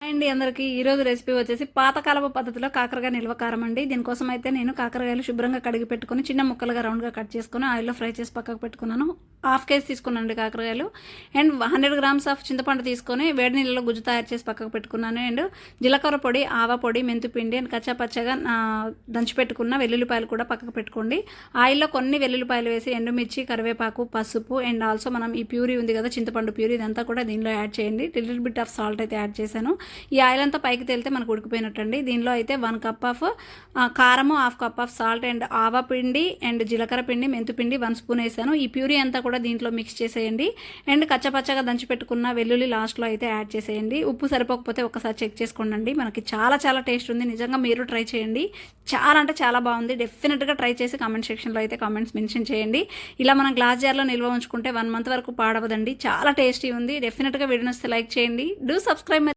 అండి అందరికీ ఈరోజు రెసిపీ వచ్చేసి పాతకాలపు పద్ధతిలో కాకరకాయ నిల్వ కారం అండి. దీనికోసం అయితే నేను కాకరకాయలు శుభ్రంగా కడిగి పెట్టుకొని చిన్న ముక్కలుగా రౌండ్గా కట్ చేసుకొని ఆయిల్లో ఫ్రై చేసి పక్కకు పెట్టుకున్నాను. 1/2 కేజీ తీసుకున్నాను కాకరకాయలు. అండ్ 100 గ్రామ్స్ ఆఫ్ చింతపండు తీసుకొని వేడి నీళ్ళలో గుజ్జు తయారు చేసి పక్కకు పెట్టుకున్నాను. అండ్ జీలకర్ర పొడి, ఆవ పొడి, మెంతి పిండి అండ్ కచ్చాపచ్చగా దంచి పెట్టుకున్న వెల్లుల్లిపాయలు కూడా పక్కకు పెట్టుకోండి. ఆయిల్లో కొన్ని వెల్లుల్లిపాయలు వేసి ఎండుమిర్చి, కరివేపాకు, పసుపు అండ్ ఆల్సో మనం ఈ ప్యూరీ ఉంది కదా చింతపండు ప్యూరీ, ఇదంతా కూడా దీనిలో యాడ్ చేయండి. లిటిల్ బిట్ ఆఫ్ సాల్ట్ అయితే యాడ్ చేశాను. ఈ ఆయిల్ అంతా పైకి తేలితే మనకు ఉడికిపోయినట్టండి. దీనిలో అయితే 1 కప్ ఆఫ్ కారము, 1/2 కప్ ఆఫ్ సాల్ట్ అండ్ ఆవ పిండి అండ్ జీలకర్ర పిండి, మెంతి పిండి 1 స్పూన్ వేసాను. ఈ ప్యూరీ అంతా కూడా దీంట్లో మిక్స్ చేసేయండి. అండ్ కచ్చపచ్చగా దంచి పెట్టుకున్న వెల్లుల్లి లాస్ట్లో అయితే యాడ్ చేసేయండి. ఉప్పు సరిపోకపోతే ఒకసారి చెక్ చేసుకోండి. మనకి చాలా చాలా టేస్ట్ ఉంది. నిజంగా మీరు ట్రై చేయండి. చాలా అంటే చాలా బాగుంది. డెఫినెట్గా ట్రై చేసి కామెంట్ సెక్షన్లో అయితే కామెంట్స్ మెన్షన్ చేయండి. ఇలా మనం గ్లాస్ జార్లో నిల్వ ఉంచుకుంటే 1 మంత్ వరకు పాడవదండి. చాలా టేస్టీ ఉంది. డెఫినెట్గా వీడియో వస్తే లైక్ చేయండి. Do subscribe.